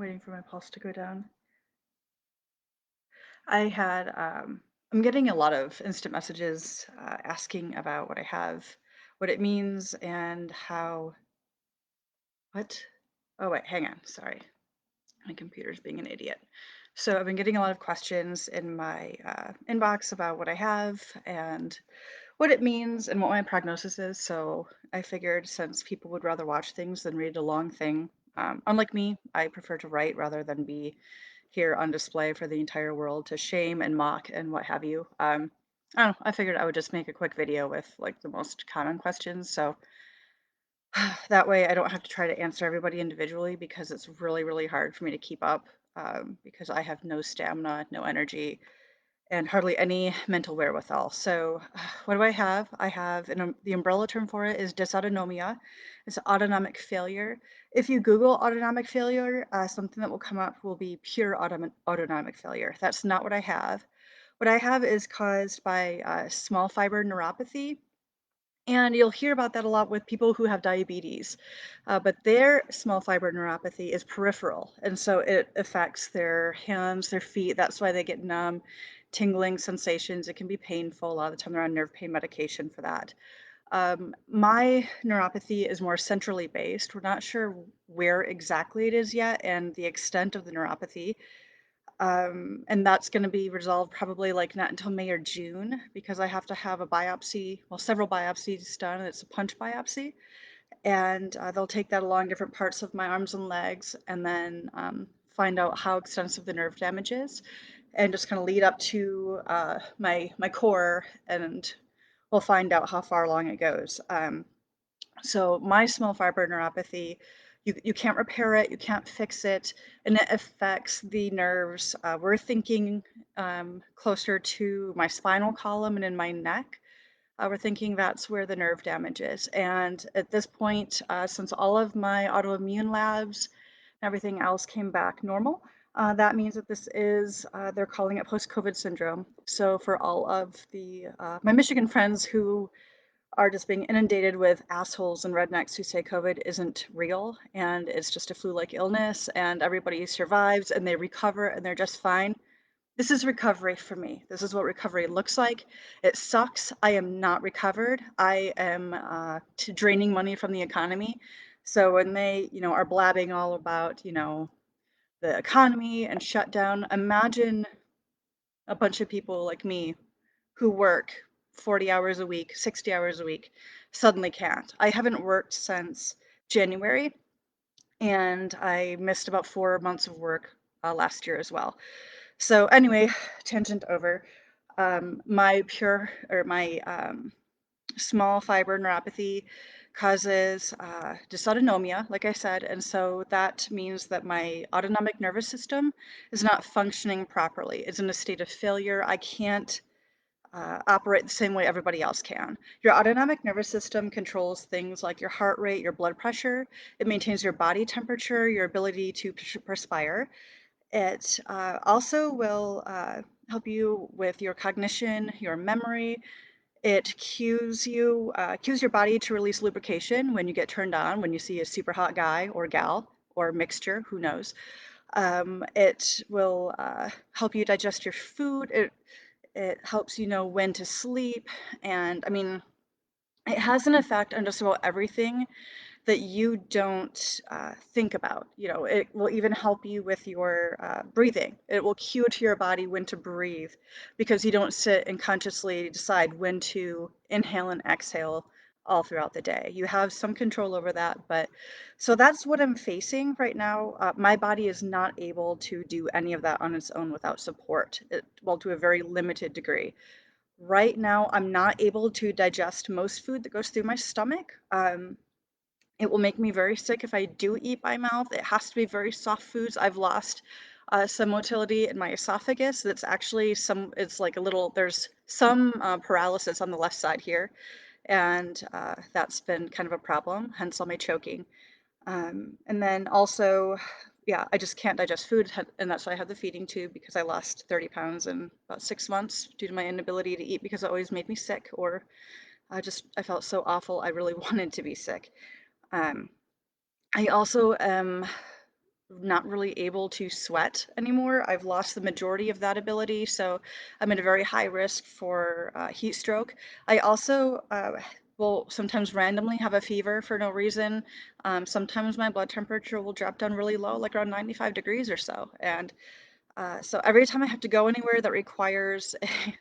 Waiting for my pulse to go down. I had, I'm getting a lot of instant messages asking about what I have, what it means, and how, what? Oh, wait, hang on. Sorry. My computer's being an idiot. So I've been getting a lot of questions in my inbox about what I have and what it means and what my prognosis is. So I figured since people would rather watch things than read a long thing, unlike me, I prefer to write rather than be here on display for the entire world to shame and mock and what have you. I don't know, I figured I would just make a quick video with like the most common questions. So that way I don't have to try to answer everybody individually because it's really, really hard for me to keep up because I have no stamina, no energy, and hardly any mental wherewithal. So, what do I have? I have the umbrella term for it is dysautonomia. It's autonomic failure. If you Google autonomic failure, something that will come up will be pure autonomic failure. That's not what I have. What I have is caused by small fiber neuropathy. And you'll hear about that a lot with people who have diabetes, but their small fiber neuropathy is peripheral, and so it affects their hands, their feet. That's why they get numb, tingling sensations. It can be painful. A lot of the time, they're on nerve pain medication for that. My neuropathy is more centrally based. We're not sure where exactly it is yet, and the extent of the neuropathy. And that's gonna be resolved probably, like, not until May or June because I have to have a biopsy, well, several biopsies done, and it's a punch biopsy, and, they'll take that along different parts of my arms and legs and then, find out how extensive the nerve damage is and just kinda lead up to, my core, and we'll find out how far along it goes. So my small fiber neuropathy, you can't repair it, you can't fix it, and it affects the nerves. We're thinking closer to my spinal column and in my neck. We're thinking that's where the nerve damage is. And at this point, since all of my autoimmune labs and everything else came back normal, that means that this is, they're calling it post-COVID syndrome. So for all of the my Michigan friends who are just being inundated with assholes and rednecks who say COVID isn't real and it's just a flu-like illness and everybody survives and they recover and they're just fine. This is recovery for me. This is what recovery looks like. It sucks. I am not recovered. I am draining money from the economy. So when they, are blabbing all about, the economy and shutdown, imagine a bunch of people like me who work 40 hours a week, 60 hours a week, suddenly can't. I haven't worked since January, and I missed about 4 months of work last year as well. So anyway, tangent over. My small fiber neuropathy causes dysautonomia, like I said, and so that means that my autonomic nervous system is not functioning properly. It's in a state of failure. I can't operate the same way everybody else can. Your autonomic nervous system controls things like your heart rate, your blood pressure. It maintains your body temperature, your ability to perspire. It also will help you with your cognition, your memory. It cues your body to release lubrication when you get turned on, when you see a super hot guy or gal or mixture, who knows. It will help you digest your food. It helps you know when to sleep, and I mean, it has an effect on just about everything that you don't think about. It will even help you with your breathing. It will cue to your body when to breathe because you don't sit and consciously decide when to inhale and exhale all throughout the day. You have some control over that, but so that's what I'm facing right now. My body is not able to do any of that on its own without support, well, to a very limited degree. Right now, I'm not able to digest most food that goes through my stomach. It will make me very sick if I do eat by mouth. It has to be very soft foods. I've lost some motility in my esophagus. It's like a little, there's some paralysis on the left side here. And that's been kind of a problem, hence all my choking. And then also, yeah, I just can't digest food, and that's why I have the feeding tube because I lost 30 pounds in about 6 months due to my inability to eat because it always made me sick, or I felt so awful. I really wanted to be sick. Um, I also am not really able to sweat anymore. I've lost the majority of that ability, so I'm at a very high risk for heat stroke. I also will sometimes randomly have a fever for no reason. Sometimes my blood temperature will drop down really low, like around 95 degrees or so. And so every time I have to go anywhere that requires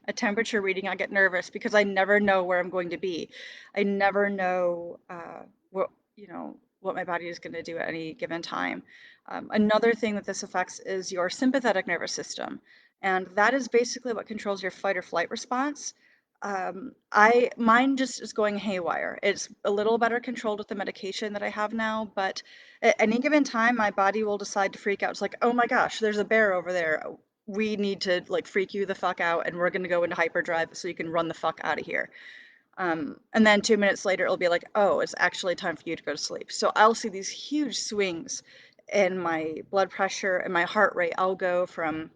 a temperature reading, I get nervous because I never know where I'm going to be. I never know what what my body is going to do at any given time. Another thing that this affects is your sympathetic nervous system, and that is basically what controls your fight or flight response. I mine just is going haywire. It's a little better controlled with the medication that I have now, but at any given time, my body will decide to freak out. It's like, "Oh my gosh, there's a bear over there. We need to, like, freak you the fuck out, and we're gonna go into hyperdrive so you can run the fuck out of here." And then 2 minutes later, it'll be like, "Oh, it's actually time for you to go to sleep." So I'll see these huge swings in my blood pressure and my heart rate. I'll go from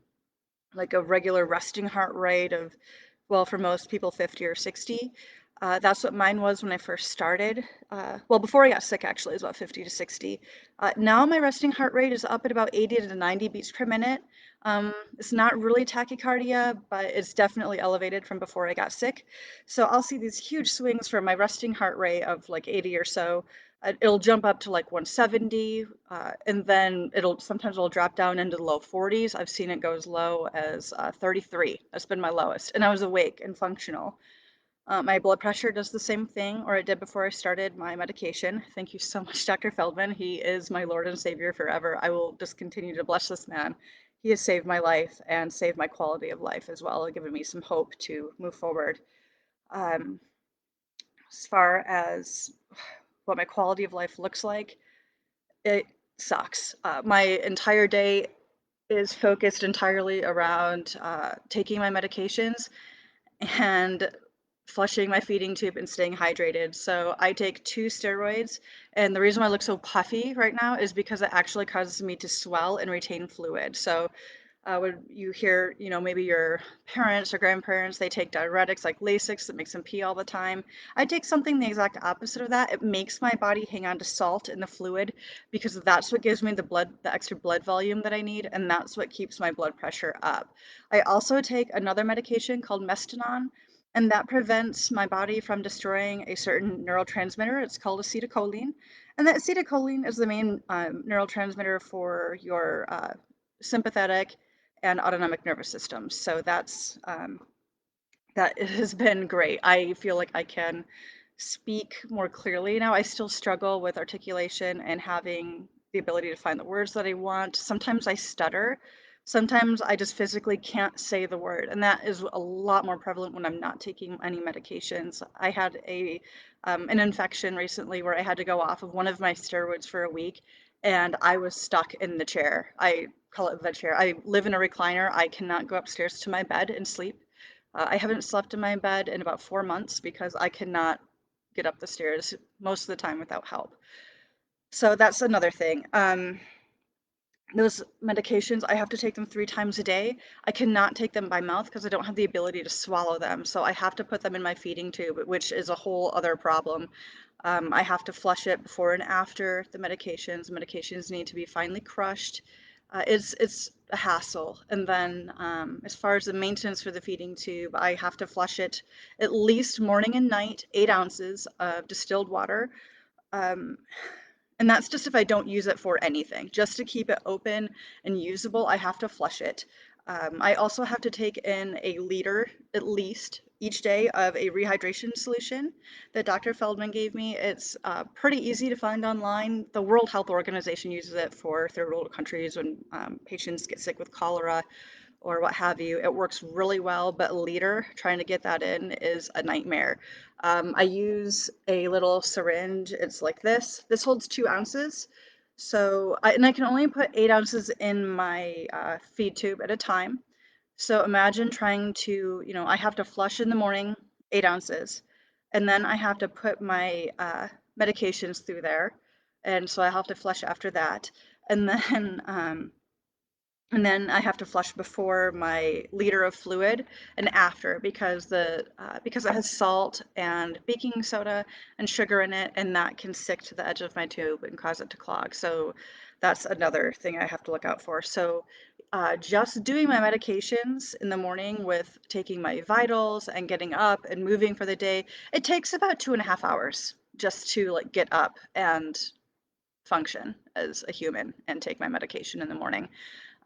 like a regular resting heart rate of, well, for most people, 50 or 60. That's what mine was when I first started. Well, before I got sick, actually, it was about 50 to 60. Now my resting heart rate is up at about 80 to 90 beats per minute. It's not really tachycardia, but it's definitely elevated from before I got sick. So I'll see these huge swings from my resting heart rate of like 80 or so. It'll jump up to like 170, and then it'll drop down into the low 40s. I've seen it go as low as 33. That's been my lowest, and I was awake and functional. My blood pressure does the same thing, or it did before I started my medication. Thank you so much, Dr. Feldman. He is my Lord and Savior forever. I will just continue to bless this man. He has saved my life and saved my quality of life as well, giving me some hope to move forward. Um, as far as what my quality of life looks like, it sucks. My entire day is focused entirely around taking my medications and flushing my feeding tube and staying hydrated. So I take 2 steroids, and the reason why I look so puffy right now is because it actually causes me to swell and retain fluid. So when you hear, maybe your parents or grandparents, they take diuretics like Lasix that makes them pee all the time. I take something the exact opposite of that. It makes my body hang on to salt in the fluid because that's what gives me the extra blood volume that I need, and that's what keeps my blood pressure up. I also take another medication called Mestinon, and that prevents my body from destroying a certain neurotransmitter. It's called acetylcholine, and that acetylcholine is the main neurotransmitter for your sympathetic and autonomic nervous system. So that has been great. I feel like I can speak more clearly now. I still struggle with articulation and having the ability to find the words that I want. Sometimes I stutter. Sometimes I just physically can't say the word, and that is a lot more prevalent when I'm not taking any medications. I had an infection recently where I had to go off of one of my steroids for a week, and I was stuck in the chair. I call it the chair. I live in a recliner. I cannot go upstairs to my bed and sleep. I haven't slept in my bed in about 4 months because I cannot get up the stairs most of the time without help. So that's another thing. Those medications, I have to take them 3 times a day. I cannot take them by mouth because I don't have the ability to swallow them. So I have to put them in my feeding tube, which is a whole other problem. I have to flush it before and after the medications. Medications need to be finely crushed. It's a hassle. And then as far as the maintenance for the feeding tube, I have to flush it at least morning and night, 8 ounces of distilled water. Um, and that's just if I don't use it for anything. Just to keep it open and usable, I have to flush it. I also have to take in a liter at least each day of a rehydration solution that Dr. Feldman gave me. It's pretty easy to find online. The World Health Organization uses it for third world countries when patients get sick with cholera or what have you. It works really well, but a liter, trying to get that in is a nightmare. I use a little syringe. It's like this. This holds 2 ounces. And I can only put 8 ounces in my feed tube at a time. So imagine trying to, I have to flush in the morning, 8 ounces, and then I have to put my medications through there. And so I have to flush after that. And then And then I have to flush before my liter of fluid and after because it has salt and baking soda and sugar in it, and that can stick to the edge of my tube and cause it to clog. So that's another thing I have to look out for. So just doing my medications in the morning with taking my vitals and getting up and moving for the day, it takes about 2.5 hours just to like get up and function as a human and take my medication in the morning.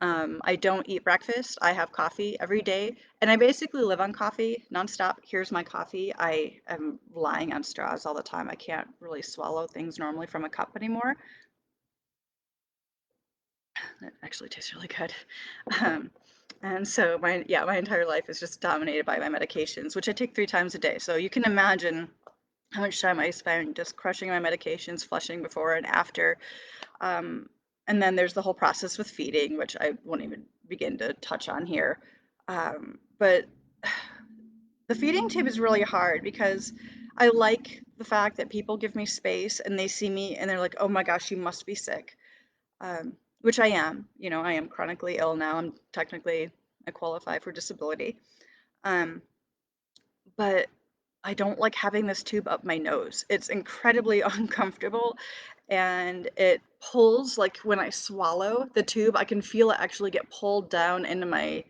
I don't eat breakfast. I have coffee every day, and I basically live on coffee nonstop. Here's my coffee. I am relying on straws all the time. I can't really swallow things normally from a cup anymore. It actually tastes really good. Um, and so my entire life is just dominated by my medications, which I take 3 times a day. So you can imagine how much time I spend just crushing my medications, flushing before and after. Um, and then there's the whole process with feeding, which I won't even begin to touch on here. But the feeding tube is really hard because I like the fact that people give me space and they see me and they're like, oh my gosh, you must be sick. Which I am. You know, I am chronically ill now. I qualify for disability. Um, but I don't like having this tube up my nose. It's incredibly uncomfortable and it pulls like when I swallow the tube, I can feel it actually get pulled down into my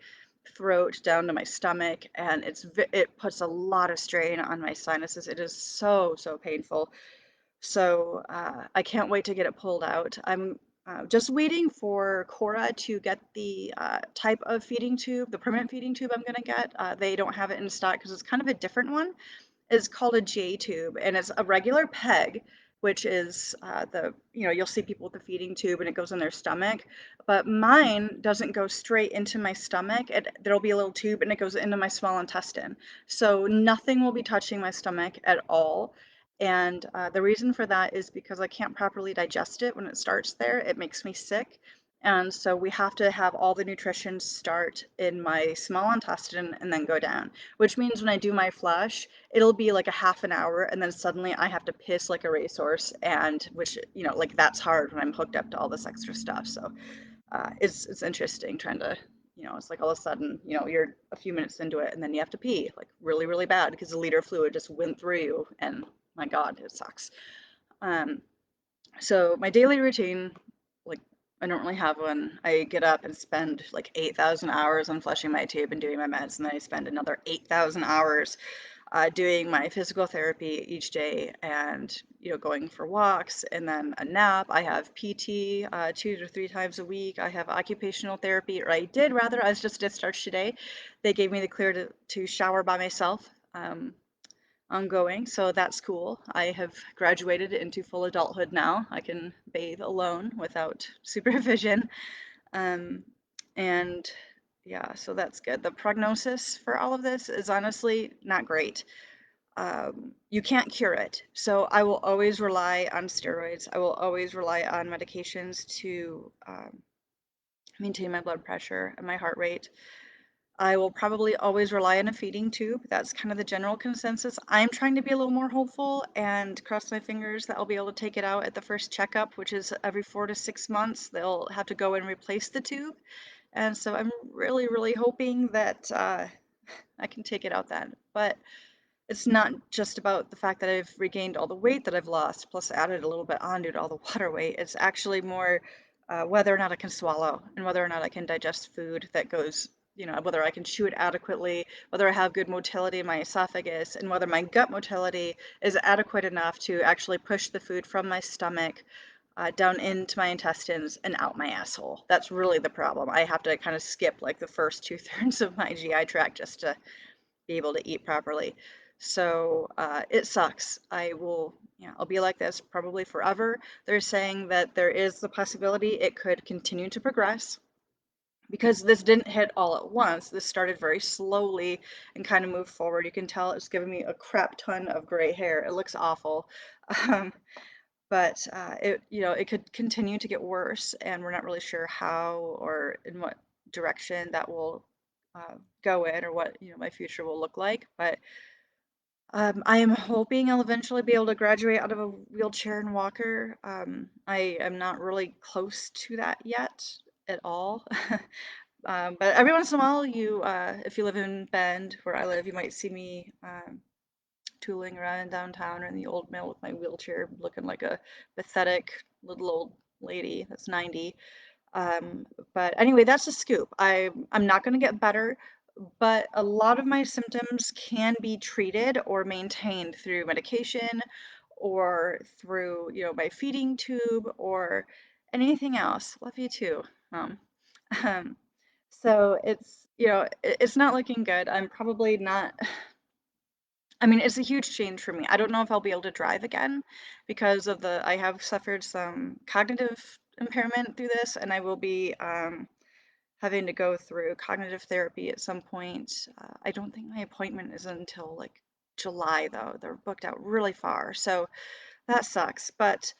throat, down to my stomach, and it puts a lot of strain on my sinuses. It is so painful. So I can't wait to get it pulled out. I'm just waiting for Cora to get the type of feeding tube, the permanent feeding tube I'm gonna get. They don't have it in stock because it's kind of a different one. Is called a J tube, and it's a regular peg, which is you'll see people with the feeding tube and it goes in their stomach, but mine doesn't go straight into my stomach. There'll be a little tube and it goes into my small intestine. So nothing will be touching my stomach at all. And the reason for that is because I can't properly digest it when it starts there. It makes me sick. And so we have to have all the nutrition start in my small intestine and then go down, which means when I do my flush, it'll be like a half an hour and then suddenly I have to piss like a racehorse, and which, like that's hard when I'm hooked up to all this extra stuff. So it's interesting trying to, it's like all of a sudden, you're a few minutes into it and then you have to pee like really, really bad because the liter of fluid just went through you, and my God, it sucks. Um, so my daily routine, like I don't really have one. I get up and spend like 8,000 hours on flushing my tube and doing my meds, and then I spend another 8,000 hours doing my physical therapy each day, and going for walks and then a nap. I have PT 2 to 3 times a week. I have occupational therapy, or I did rather. I was just discharged today. They gave me the clear to shower by myself. Ongoing, so that's cool. I have graduated into full adulthood now. I can bathe alone without supervision. Um, and yeah, so that's good. The prognosis for all of this is honestly not great. You can't cure it. So I will always rely on steroids. I will always rely on medications to maintain my blood pressure and my heart rate. I will probably always rely on a feeding tube. That's kind of the general consensus. I'm trying to be a little more hopeful and cross my fingers that I'll be able to take it out at the first checkup, which is every 4 to 6 months. They'll have to go and replace the tube. And so I'm really, really hoping that I can take it out then. But it's not just about the fact that I've regained all the weight that I've lost, plus added a little bit on due to all the water weight. It's actually more whether or not I can swallow and whether or not I can digest food that goes, whether I can chew it adequately, whether I have good motility in my esophagus, and whether my gut motility is adequate enough to actually push the food from my stomach down into my intestines and out my asshole. That's really the problem. I have to kind of skip like the first 2/3 of my GI tract just to be able to eat properly. So it sucks. I'll be like this probably forever. They're saying that there is the possibility it could continue to progress because this didn't hit all at once. This started very slowly and kind of moved forward. You can tell it's giving me a crap ton of gray hair. It looks awful. Um, but it could continue to get worse, and we're not really sure how or in what direction that will go in, or what my future will look like. But I am hoping I'll eventually be able to graduate out of a wheelchair and walker. I am not really close to that yet, at all. But every once in a while, if you live in Bend, where I live, you might see me tooling around in downtown or in the old mill with my wheelchair, looking like a pathetic little old lady that's 90. Um, but anyway, that's a scoop. I'm not going to get better, but a lot of my symptoms can be treated or maintained through medication or through, my feeding tube or anything else. Love you too. Um, um, so it's not looking good. I'm probably not. I mean, it's a huge change for me. I don't know if I'll be able to drive again because I have suffered some cognitive impairment through this, and I will be having to go through cognitive therapy at some point. I don't think my appointment is until like July, though. They're booked out really far, so that sucks. But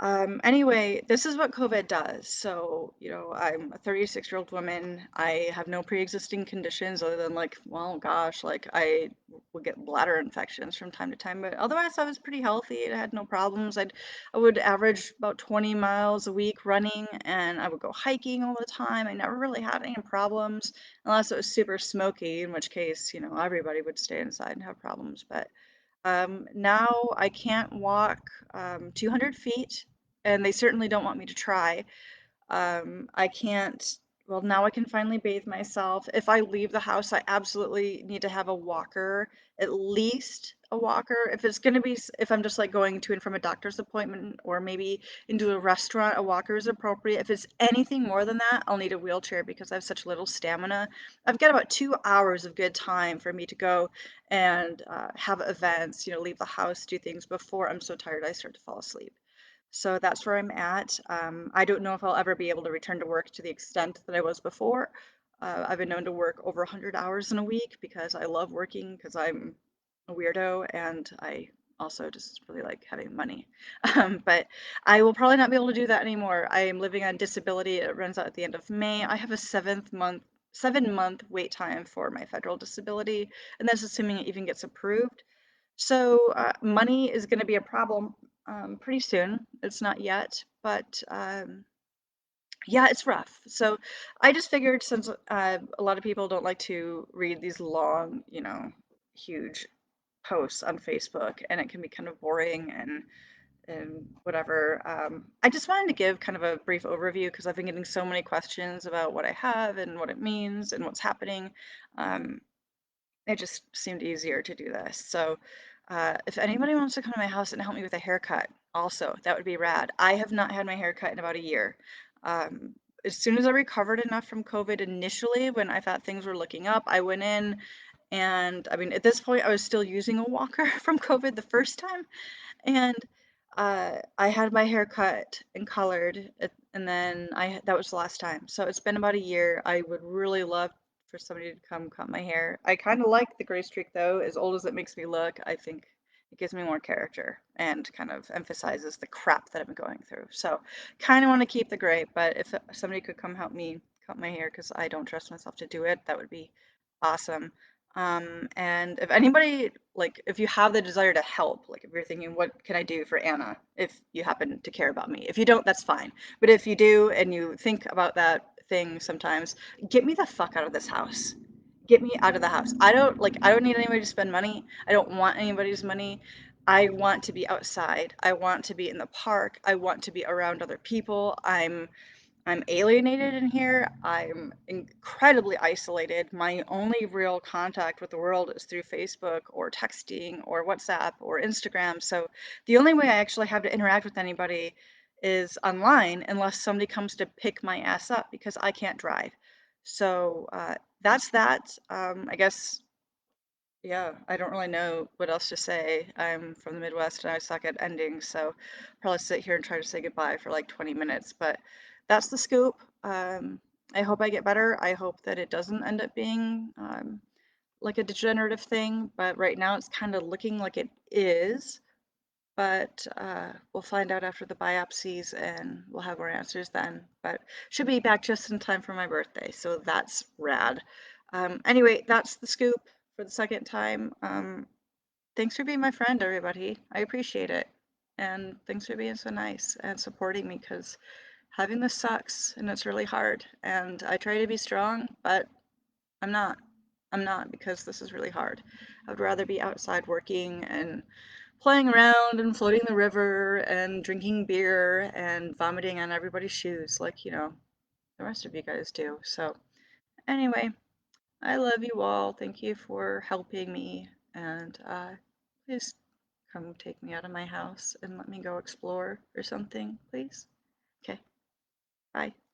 anyway, this is what COVID does. So, I'm a 36-year-old woman. I have no pre-existing conditions other than like, well, gosh, like I would get bladder infections from time to time, but otherwise I was pretty healthy. I had no problems. I would average about 20 miles a week running, and I would go hiking all the time. I never really had any problems unless it was super smoky, in which case, everybody would stay inside and have problems. But now I can't walk 200 feet, and they certainly don't want me to try. I can't, well, now I can finally bathe myself. If I leave the house, I absolutely need to have a walker, at least a walker. If it's going to be, if I'm just like going to and from a doctor's appointment or maybe into a restaurant, a walker is appropriate. If it's anything more than that, I'll need a wheelchair because I have such little stamina. I've got about 2 hours of good time for me to go and have events, leave the house, do things before I'm so tired I start to fall asleep. So that's where I'm at. I don't know if I'll ever be able to return to work to the extent that I was before. I've been known to work over 100 hours in a week because I love working because I'm a weirdo and I also just really like having money. But I will probably not be able to do that anymore. I am living on disability. It runs out at the end of May. I have a 7-month wait time for my federal disability, and that's assuming it even gets approved. So money is going to be a problem pretty soon. It's not yet, but yeah, it's rough. So I just figured since a lot of people don't like to read these long, huge posts on Facebook, and it can be kind of boring and whatever. I just wanted to give kind of a brief overview because I've been getting so many questions about what I have and what it means and what's happening. Um, it just seemed easier to do this. So, if anybody wants to come to my house and help me with a haircut, also, that would be rad. I have not had my hair cut in about a year. Um, as soon as I recovered enough from COVID initially, when I thought things were looking up, I went in and I mean, at this point, I was still using a walker from COVID the first time. And I had my hair cut and colored, and then that was the last time. So it's been about a year. I would really love for somebody to come cut my hair. I kind of like the gray streak though, as old as it makes me look. I think it gives me more character and kind of emphasizes the crap that I've been going through. So kind of want to keep the gray, but if somebody could come help me cut my hair because I don't trust myself to do it, that would be awesome. And if anybody, like, if you have the desire to help, like, if you're thinking, what can I do for Anna? If you happen to care about me. If you don't, that's fine. But if you do and you think about that thing sometimes, get me the fuck out of this house. Get me out of the house. I don't need anybody to spend money. I don't want anybody's money. I want to be outside. I want to be in the park. I want to be around other people. I'm alienated in here. I'm incredibly isolated. My only real contact with the world is through Facebook or texting or WhatsApp or Instagram. So the only way I actually have to interact with anybody is online unless somebody comes to pick my ass up because I can't drive. So that's that. I guess, yeah, I don't really know what else to say. I'm from the Midwest and I suck at endings, so probably sit here and try to say goodbye for like 20 minutes, but that's the scoop. I hope I get better. I hope that it doesn't end up being like a degenerative thing, but right now it's kind of looking like it is. But we'll find out after the biopsies and we'll have more answers then. But should be back just in time for my birthday, so that's rad. Anyway, that's the scoop for the second time. Thanks for being my friend, everybody. I appreciate it. And thanks for being so nice and supporting me because having this sucks and it's really hard. And I try to be strong, but I'm not. I'm not because this is really hard. I would rather be outside working and playing around and floating the river and drinking beer and vomiting on everybody's shoes like, the rest of you guys do. So, anyway, I love you all. Thank you for helping me. And please come take me out of my house and let me go explore or something, please. Okay, bye.